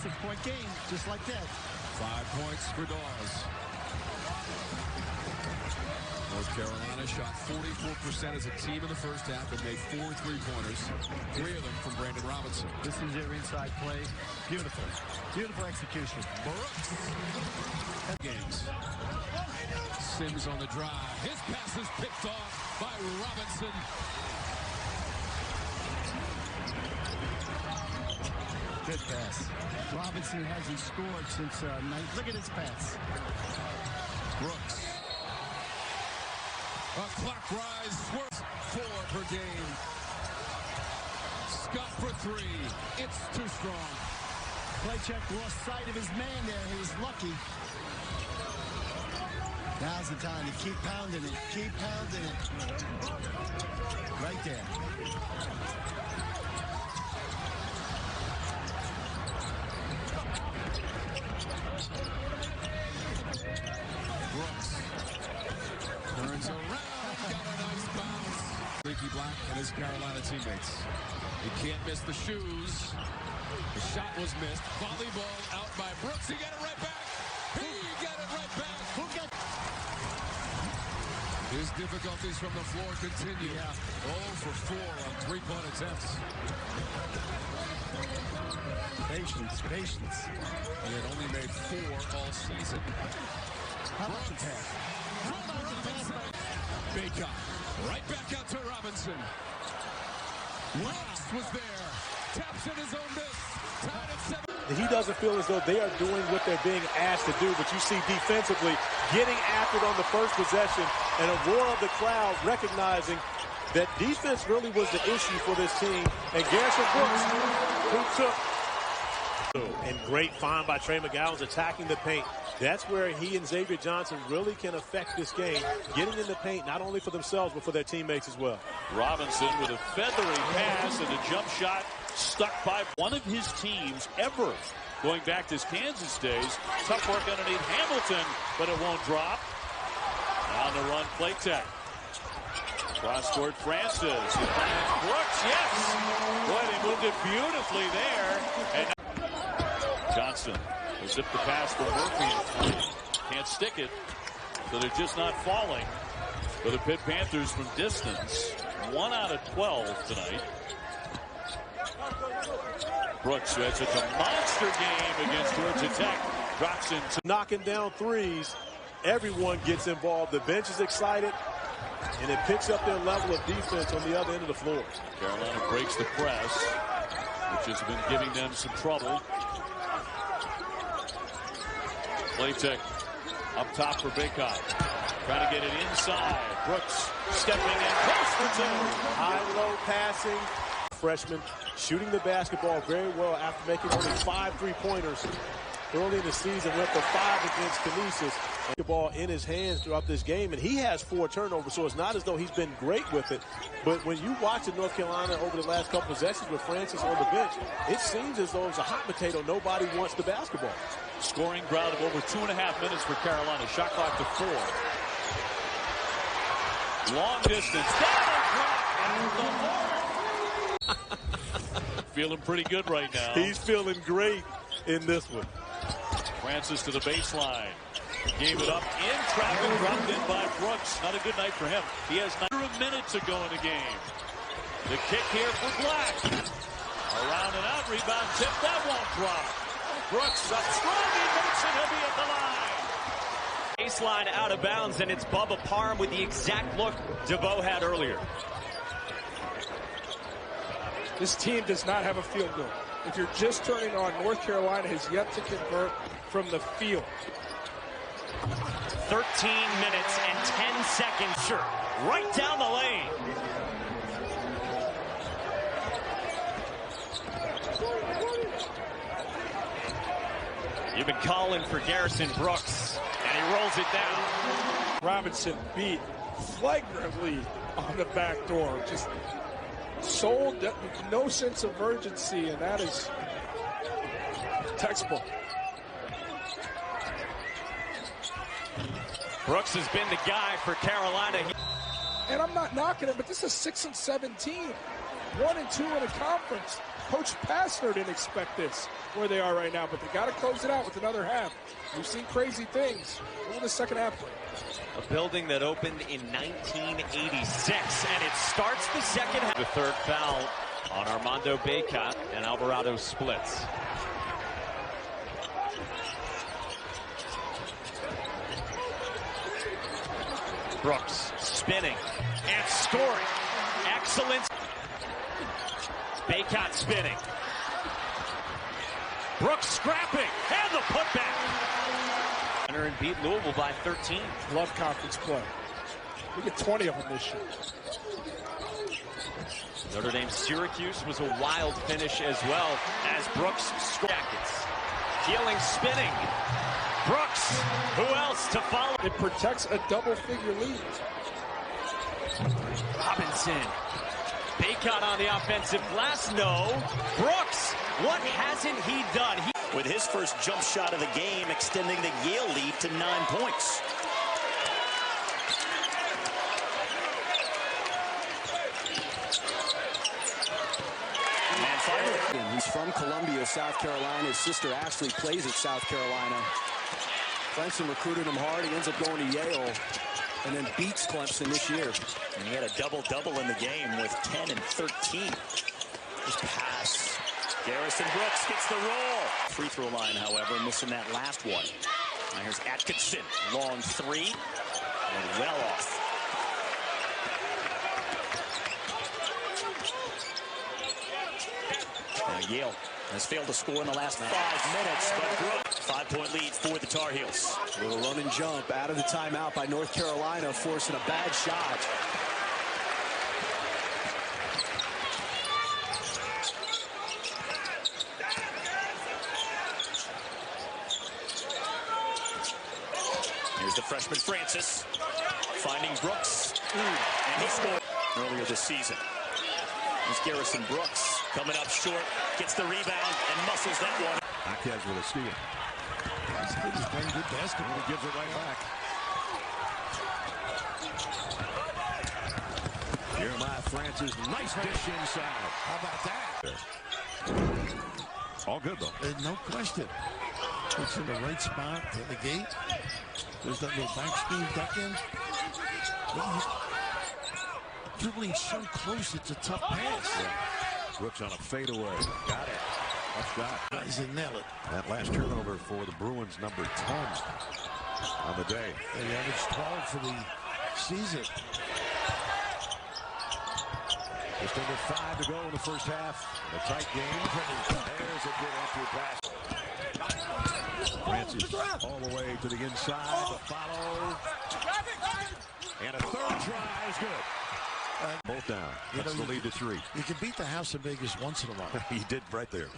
[SPEAKER 13] 6-point game, just like that.
[SPEAKER 14] 5 points for Dawes. North Carolina shot 44% as a team in the first half and made 4 3-pointers, 3 of them from Brandon Robinson.
[SPEAKER 13] This is their inside play. Beautiful. Beautiful execution.
[SPEAKER 14] Brooks. Games. Sims on the drive. His pass is picked off by Robinson.
[SPEAKER 13] Good pass. Robinson hasn't scored since look at his pass.
[SPEAKER 14] Brooks. A clockwise swerve, 4 per game. Scott for 3. It's too strong.
[SPEAKER 13] Playcheck lost sight of his man there. He was lucky. Now's the time to keep pounding it. Keep pounding it. Right there.
[SPEAKER 14] Brooks turns around, got a nice bounce. Ricky Black and his Carolina teammates. He can't miss the shoes. The shot was missed. Volleyball out by Brooks. He got it right back. He got it right back. Who got? His difficulties from the floor continue. 0 for 4 on 3-point attempts.
[SPEAKER 13] Patience, patience.
[SPEAKER 14] He had only made 4 all season.
[SPEAKER 13] How about the pass?
[SPEAKER 14] Bacon. Right back out to Robinson. Brooks was there. Taps in his own miss. Tied at 7.
[SPEAKER 7] He doesn't feel as though they are doing what they're being asked to do, but you see defensively getting after it on the first possession and a roar of the crowd recognizing that defense really was the issue for this team. And Garrison Brooks, who took and great find by Trey McGowan's attacking the paint. That's where he and Xavier Johnson really can affect this game, getting in the paint not only for themselves but for their teammates as well.
[SPEAKER 12] Robinson with a feathery pass and a jump shot stuck by one of his teams ever. Going back to his Kansas days. Tough work underneath Hamilton, but it won't drop. On the run, Playtech. Cross-court Francis. Brooks, yes! Boy, they moved it beautifully there. And Johnson will zip the pass for Murphy. Can't stick it, so they're just not falling for the Pitt Panthers from distance. 1 out of 12 tonight. Brooks, who had such a monster game against Georgia Tech, drops into
[SPEAKER 7] knocking down threes. Everyone gets involved. The bench is excited, and it picks up their level of defense on the other end of the floor.
[SPEAKER 12] Carolina breaks the press, which has been giving them some trouble. Playtech up top for Bacon. Trying to get it inside. Brooks stepping in close for two.
[SPEAKER 7] High-low passing. Freshman shooting the basketball very well after making only 5 3-pointers early in the season. Went for 5 against Canisius. The ball in his hands throughout this game, and he has 4 turnovers, so it's not as though he's been great with it. But when you watch it, North Carolina over the last couple possessions with Francis on the bench, it seems as though it's a hot potato. Nobody wants the basketball.
[SPEAKER 12] Scoring drought of over 2.5 minutes for Carolina. Shot clock to 4. Long distance. Down the horn. Feeling pretty good right now.
[SPEAKER 7] He's feeling great in this one.
[SPEAKER 12] Francis to the baseline. Gave it up in traffic. Dropped in by Brooks. Not a good night for him. He has 9 minutes to go in the game. The kick here for Black. Around and out. Rebound tip. That won't drop. Brooks up strong. He makes it. He'll be at the line.
[SPEAKER 15] Baseline out of bounds, and it's Bubba Parham with the exact look DeVoe had earlier.
[SPEAKER 16] This team does not have a field goal. If you're just turning on, North Carolina has yet to convert from the field.
[SPEAKER 15] 13 minutes and 10 seconds. Sure, right down the lane. You've been calling for Garrison Brooks, and he rolls it down.
[SPEAKER 16] Robinson beat flagrantly on the back door. Just sold, no sense of urgency, and that is textbook.
[SPEAKER 15] Brooks has been the guy for Carolina.
[SPEAKER 16] And I'm not knocking him, but this is a 6-7 team. 1-2 in a conference. Coach Passner didn't expect this where they are right now, but they got to close it out with another half. We've seen crazy things. What will the second half bring?
[SPEAKER 15] A building that opened in 1986, and it starts the second half. The third foul on Armando Bacot, and Alvarado splits. Brooks spinning and scoring. Excellent. Bacot spinning. Brooks scrapping, and the putback. And beat Louisville by 13.
[SPEAKER 16] Love conference play. We get 20 of them this year.
[SPEAKER 15] Notre Dame Syracuse was a wild finish as well as Brooks jackets. Keeling spinning. Brooks, who else to follow?
[SPEAKER 16] It protects a double-figure lead.
[SPEAKER 15] Robinson. Bacot on the offensive glass. No. Brooks, what hasn't he done?
[SPEAKER 17] With his first jump shot of the game, extending the Yale lead to 9 points. And finally,
[SPEAKER 18] he's from Columbia, South Carolina. His sister Ashley plays at South Carolina. Clemson recruited him hard. He ends up going to Yale and then beats Clemson this year.
[SPEAKER 17] And he had a double-double in the game with 10 and 13. Just pass. Garrison Brooks gets the roll. Free throw line, however, missing that last one. Now here's Atkinson. Long 3. And well off. Now Yale has failed to score in the last 5 minutes, but Brooks, 5-point lead for the Tar Heels.
[SPEAKER 18] A little run and jump out of the timeout by North Carolina, forcing a bad shot.
[SPEAKER 17] Here's the freshman Francis finding Brooks, and he scored earlier this season. Here's Garrison Brooks coming up short, gets the rebound, and muscles that one.
[SPEAKER 3] Marquez with a steal.
[SPEAKER 13] This kid is playing good basketball.
[SPEAKER 3] He gives it right back. Jeremiah Francis, nice dish inside.
[SPEAKER 13] How about that?
[SPEAKER 3] All good, though.
[SPEAKER 13] No question. It's in the right spot at the gate. There's that little back screen duck in. Dribbling so close, it's a tough pass.
[SPEAKER 3] Yeah. Brooks on a fadeaway. Got it. Tough shot.
[SPEAKER 13] Guys, they nail it.
[SPEAKER 3] That last turnover for the Bruins, number 10 on the day.
[SPEAKER 13] They averaged 12 for the season.
[SPEAKER 3] Just under 5 to go in the first half. A tight game. There's a good entry pass. Francis all the way to the inside. The follow. And a third try is good. Both down. That's the lead to 3.
[SPEAKER 13] You can beat the house of Vegas once in a while.
[SPEAKER 3] He did right there.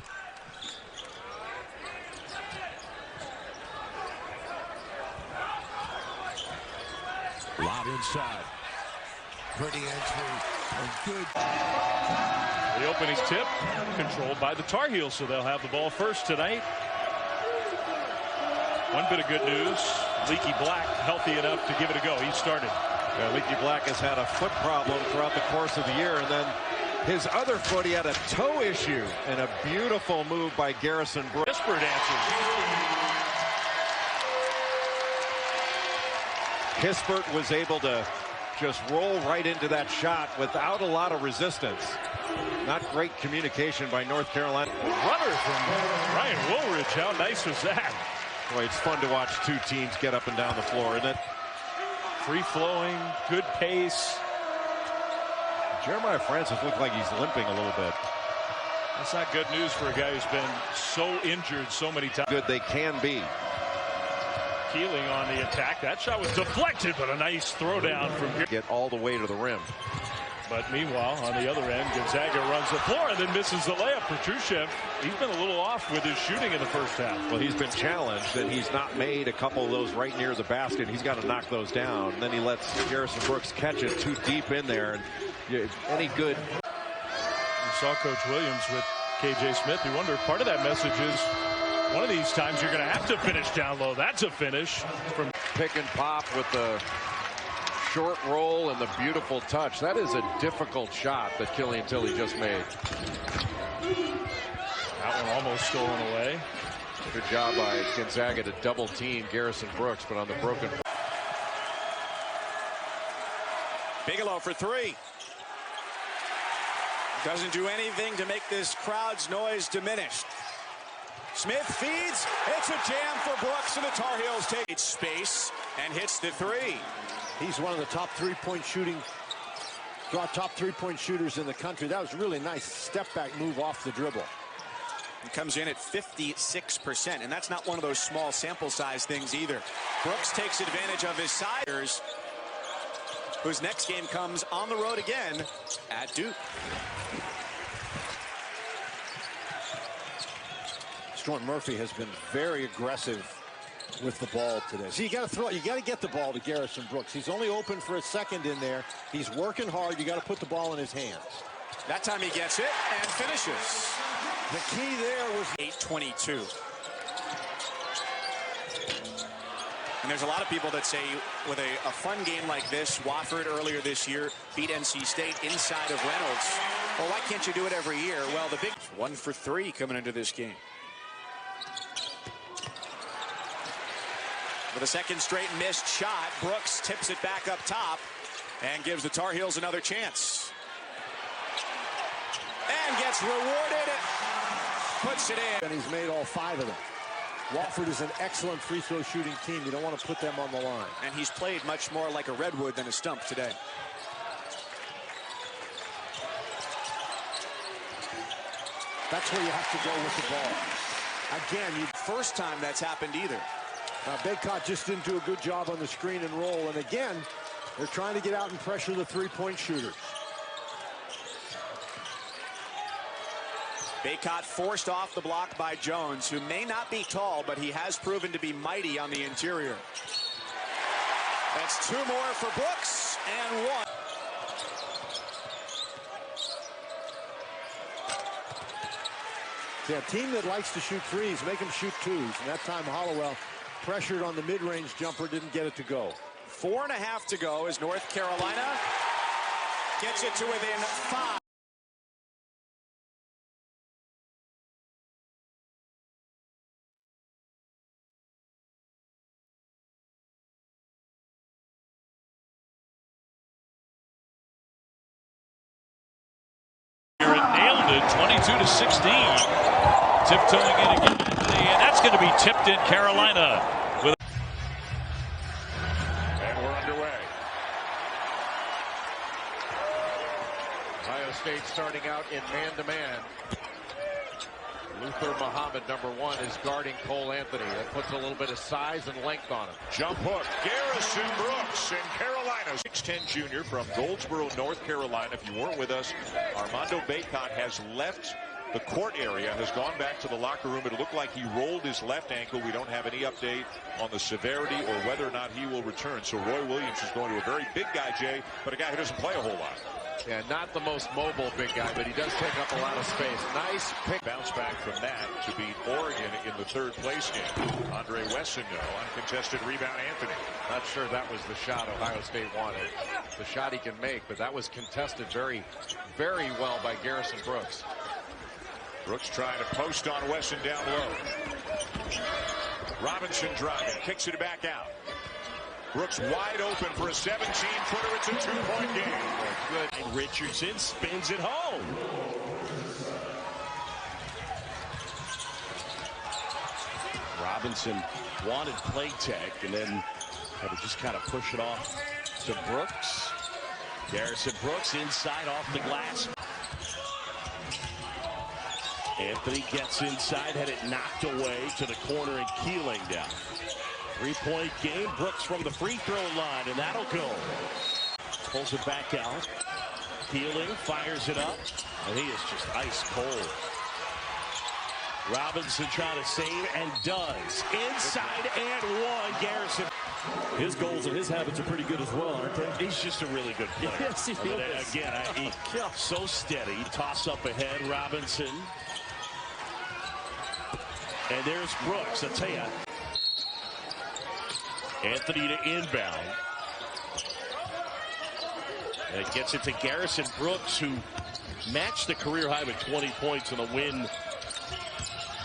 [SPEAKER 3] Lob inside.
[SPEAKER 13] Pretty entry. Good.
[SPEAKER 12] The opening tip controlled by the Tar Heels, so they'll have the ball first tonight. One bit of good news. Leaky Black healthy enough to give it a go. He started.
[SPEAKER 5] Leaky Black has had a foot problem throughout the course of the year, and then his other foot, he had a toe issue, and a beautiful move by Garrison.
[SPEAKER 12] Desperate answer.
[SPEAKER 5] Kispert was able to just roll right into that shot without a lot of resistance. Not great communication by North Carolina.
[SPEAKER 12] Runner from Ryan Woolridge. How nice was that?
[SPEAKER 5] Boy, it's fun to watch two teams get up and down the floor, isn't it?
[SPEAKER 12] Free-flowing, good pace.
[SPEAKER 5] Jeremiah Francis looked like he's limping a little bit.
[SPEAKER 12] That's not good news for a guy who's been so injured so many times.
[SPEAKER 5] Good they can be.
[SPEAKER 12] Keeling on the attack. That shot was deflected, but a nice throwdown from here.
[SPEAKER 5] Get all the way to the rim.
[SPEAKER 12] But meanwhile, on the other end, Gonzaga runs the floor and then misses the layup. Petrushev, he's been a little off with his shooting in the first half.
[SPEAKER 5] Well, he's been challenged, and he's not made a couple of those right near the basket. He's got to knock those down. And then he lets Garrison Brooks catch it too deep in there. And any good.
[SPEAKER 12] You saw Coach Williams with K.J. Smith. You wonder if part of that message is one of these times you're going to have to finish down low. That's a finish from
[SPEAKER 5] pick and pop with the short roll and the beautiful touch. That is a difficult shot that Killian Tilly just made.
[SPEAKER 12] That one almost stolen away.
[SPEAKER 5] Good job by Gonzaga to double team Garrison Brooks, but on the broken.
[SPEAKER 17] Bigelow for 3. Doesn't do anything to make this crowd's noise diminished. Smith feeds. It's a jam for Brooks, and the Tar Heels take space and hits the 3.
[SPEAKER 7] He's one of the top three-point shooters in the country. That was a really nice step-back move off the dribble.
[SPEAKER 17] He comes in at 56%, and that's not one of those small sample size things either. Brooks takes advantage of his siders, whose next game comes on the road again at Duke.
[SPEAKER 7] Jordan Murphy has been very aggressive with the ball today. So you got to get the ball to Garrison Brooks. He's only open for a second in there. He's working hard. You got to put the ball in his hands.
[SPEAKER 17] That time he gets it and finishes.
[SPEAKER 7] The key there was
[SPEAKER 17] 8:22. And there's a lot of people that say with a fun game like this, Wofford earlier this year beat NC State inside of Reynolds. Well, why can't you do it every year? Well, the big 1 for 3 coming into this game. With a second straight missed shot, Brooks tips it back up top and gives the Tar Heels another chance. And gets rewarded. Puts it in.
[SPEAKER 7] And he's made all 5 of them. Wofford is an excellent free throw shooting team. You don't want to put them on the line.
[SPEAKER 17] And he's played much more like a redwood than a stump today.
[SPEAKER 7] That's where you have to go with the ball. Again,
[SPEAKER 17] first time that's happened either.
[SPEAKER 7] Baycott just didn't do a good job on the screen and roll. And again, they're trying to get out and pressure the three-point shooters.
[SPEAKER 17] Baycott forced off the block by Jones, who may not be tall, but he has proven to be mighty on the interior. That's 2 more for Brooks and 1.
[SPEAKER 7] Yeah, a team that likes to shoot threes, make them shoot 2s. And that time Hollowell pressured on the mid-range jumper, didn't get it to go.
[SPEAKER 17] 4.5 to go as North Carolina gets it to within 5.
[SPEAKER 12] Nailed it, 22-16. Tiptoeing in again, and that's going to be tipped in Carolina.
[SPEAKER 3] And we're underway. Ohio State starting out in man-to-man.
[SPEAKER 5] Luther Muhammad, #1, is guarding Cole Anthony. That puts a little bit of size and length on him.
[SPEAKER 3] Jump hook. Garrison Brooks in Carolina. 6'10" junior from Goldsboro, North Carolina. If you weren't with us, Armando Bacot has left the court area, has gone back to the locker room. It looked like he rolled his left ankle. We don't have any update on the severity or whether or not he will return. So Roy Williams is going to a very big guy, Jay, but a guy who doesn't play a whole lot.
[SPEAKER 5] Yeah, not the most mobile big guy, but he does take up a lot of space. Nice pick.
[SPEAKER 3] Bounce back from that to beat Oregon in the third place game. Andre Wessendell, uncontested rebound, Anthony.
[SPEAKER 5] Not sure that was the shot Ohio State wanted. The shot he can make, but that was contested very, very well by Garrison Brooks.
[SPEAKER 3] Brooks trying to post on Wesson down low. Robinson driving, kicks it back out. Brooks wide open for a 17-footer. It's a 2-point game.
[SPEAKER 1] Good. And Richardson spins it home. Robinson wanted play tech and then had to just kind of push it off to Brooks. Garrison Brooks inside off the glass. Anthony gets inside, had it knocked away to the corner and Keeling down. 3-point game. Brooks from the free throw line, and that'll go. Pulls it back out. Keeling fires it up, and he is just ice cold. Robinson trying to save and does. Inside and one. Garrison.
[SPEAKER 9] His goals and his habits are pretty good as well, aren't they?
[SPEAKER 1] He's just a really good player.
[SPEAKER 9] Yes, he is.
[SPEAKER 1] Again, he's so steady. Toss up ahead. Robinson. And there's Brooks. I'll tell you. Anthony to inbound. And it gets it to Garrison Brooks, who matched the career high with 20 points in the win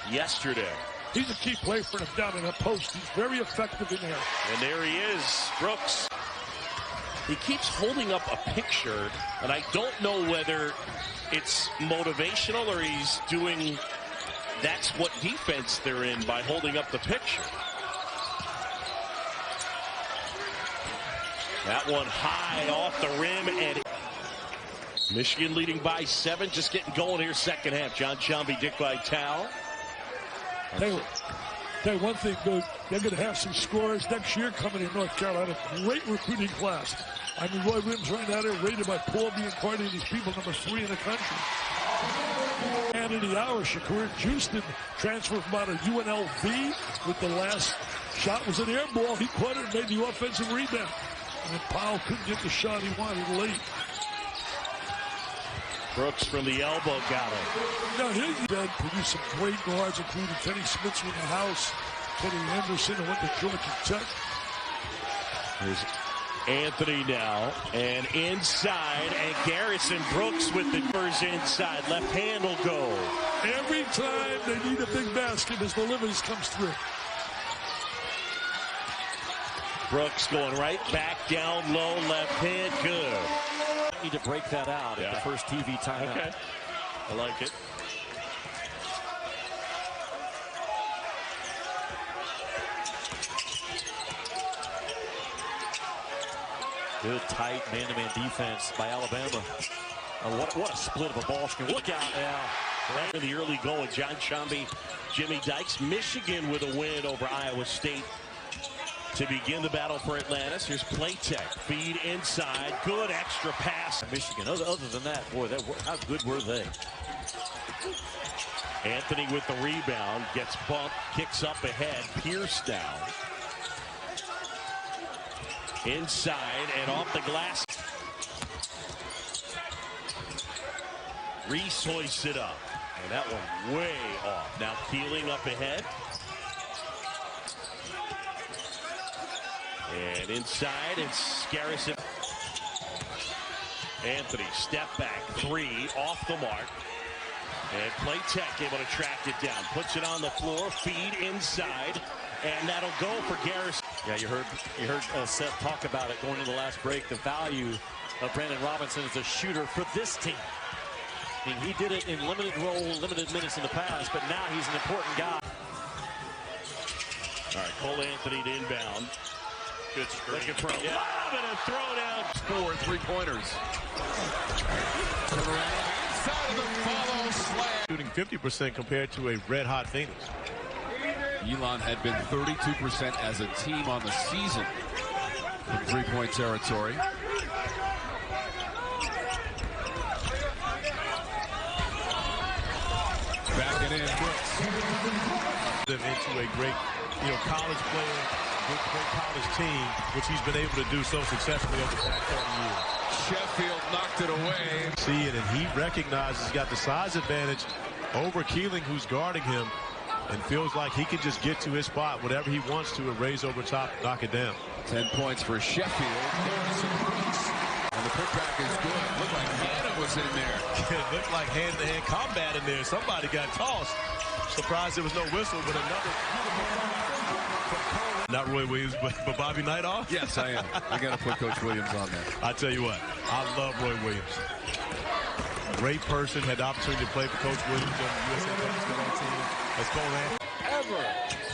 [SPEAKER 1] yesterday.
[SPEAKER 16] He's a key player for them down in the post. He's very effective in there.
[SPEAKER 1] And there he is, Brooks. He keeps holding up a picture, and I don't know whether it's motivational or he's doing, that's what defense they're in by holding up the picture. That one high off the rim, and Michigan leading by 7, just getting going here second half. John Chambee, Dick Vitale.
[SPEAKER 16] Tell you one thing, Bill, they're going to have some scorers next year coming in North Carolina. Great recruiting class. I mean, Roy Williams right now, they're rated by Paul Biancardi and these people, #3 in the country. Anthony Hour, Shakur Houston, transferred from out of UNLV with the last shot was an air ball. He caught it and made the offensive rebound. And Powell couldn't get the shot he wanted late.
[SPEAKER 1] Brooks from the elbow got it.
[SPEAKER 16] Now, he's produced some great guards, including Kenny Smith with the house, Kenny Anderson, who went to Georgia Tech.
[SPEAKER 1] Here's Anthony now, and inside, and Garrison Brooks with the numbers inside. Left hand will go.
[SPEAKER 16] Every time they need a big basket, his deliveries comes through.
[SPEAKER 1] Brooks going right back down low, left hand, good.
[SPEAKER 9] Need to break that out at the first TV timeout.
[SPEAKER 1] Okay. I like it.
[SPEAKER 9] Good tight man-to-man defense by Alabama. What a split of a ball screen. Look out now.
[SPEAKER 1] Right in the early going, John Chambee, Jimmy Dykes. Michigan with a win over Iowa State to begin the battle for Atlantis. Here's Playtech. Feed inside. Good extra pass.
[SPEAKER 9] Michigan. Other than that, boy, how good were they?
[SPEAKER 1] Anthony with the rebound. Gets bumped. Kicks up ahead. Pierce down. Inside and off the glass. Reese hoists it up. And that one way off. Now Keeling up ahead. And inside, it's Garrison. Anthony, step back, 3, off the mark. And Playtech able to track it down. Puts it on the floor, feed inside, and that'll go for Garrison.
[SPEAKER 9] Yeah, you heard Seth talk about it going into the last break, the value of Brandon Robinson as a shooter for this team. I mean, he did it in limited role, limited minutes in the past, but now he's an important guy.
[SPEAKER 1] All right, Cole Anthony to inbound. Good screen.
[SPEAKER 3] Looking for a
[SPEAKER 1] lob and a throwdown.
[SPEAKER 14] 4 3-pointers. Inside of the follow. flag.
[SPEAKER 2] Shooting 50% compared to a red-hot Phoenix.
[SPEAKER 14] Elon had been 32% as a team on the season in three-point territory. Back it in.
[SPEAKER 2] Them into a great, college player, great college team, which he's been able to do so successfully over the past 30 years.
[SPEAKER 14] Sheffield knocked it away.
[SPEAKER 2] See it, and he recognizes he's got the size advantage over Keeling, who's guarding him, and feels like he can just get to his spot, whatever he wants to, and raise over top, knock it down.
[SPEAKER 14] 10 points for Sheffield. And the putback is good. Looked like Hannah was in there.
[SPEAKER 2] It looked like hand-to-hand combat in there. Somebody got tossed. Surprised there was no whistle, but another. Not Roy Williams, but Bobby Nightoff?
[SPEAKER 14] Yes, I am. I got to put Coach Williams on there.
[SPEAKER 2] I tell you what, I love Roy Williams. Great person, had the opportunity to play for Coach Williams on the USA basketball team. Let's go, man.
[SPEAKER 16] Ever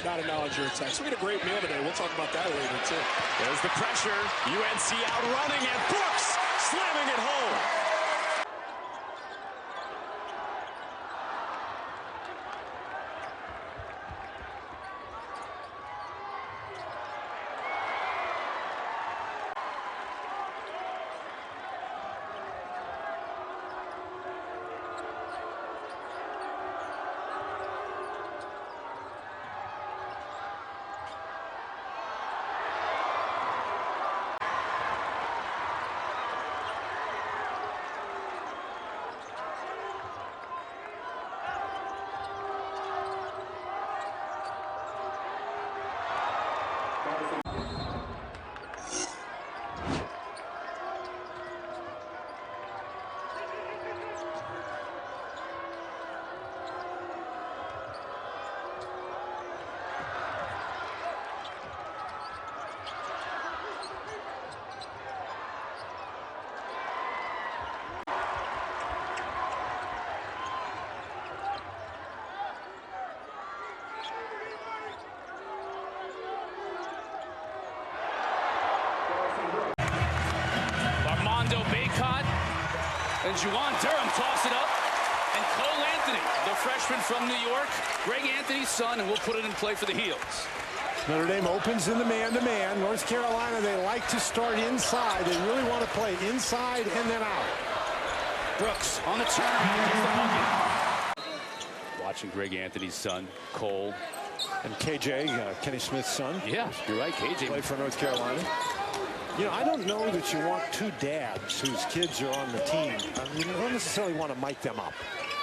[SPEAKER 16] not acknowledge your text. We had a great meal today. We'll talk about that later, too.
[SPEAKER 15] There's the pressure. UNC outrunning, and Brooks slamming it home.
[SPEAKER 19] And Juwan Durham toss it up. And Cole Anthony, the freshman from New York, Greg Anthony's son, and we'll put it in play for the Heels.
[SPEAKER 7] Notre Dame opens in the man-to-man. North Carolina, they like to start inside. They really want to play inside and then out.
[SPEAKER 19] Brooks on the turnaround. Watching Greg Anthony's son, Cole.
[SPEAKER 7] And KJ, Kenny Smith's son.
[SPEAKER 19] Yeah, you're right, KJ.
[SPEAKER 7] Played for North Carolina. I don't know that you want two dads whose kids are on the team. You don't necessarily want to mic them up.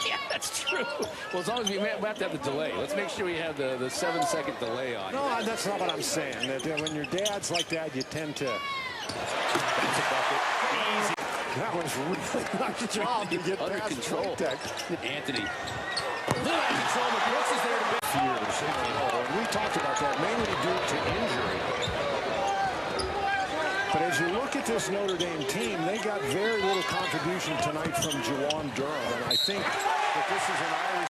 [SPEAKER 19] Yeah, that's true. Well, as long as we have to have the delay. Let's make sure we have the 7-second delay on.
[SPEAKER 7] No, that's not what I'm saying. That when your dad's like that, you tend to.
[SPEAKER 19] That's a bucket. Easy.
[SPEAKER 7] That was really nice job to get
[SPEAKER 19] under
[SPEAKER 7] past
[SPEAKER 19] control.
[SPEAKER 7] Anthony.
[SPEAKER 19] Little out of control, but Brooks is there to be.
[SPEAKER 7] Years. And we talked about that mainly due to injury. But as you look at this Notre Dame team, they got very little contribution tonight from Juwan Durham. And I think that this is an Irish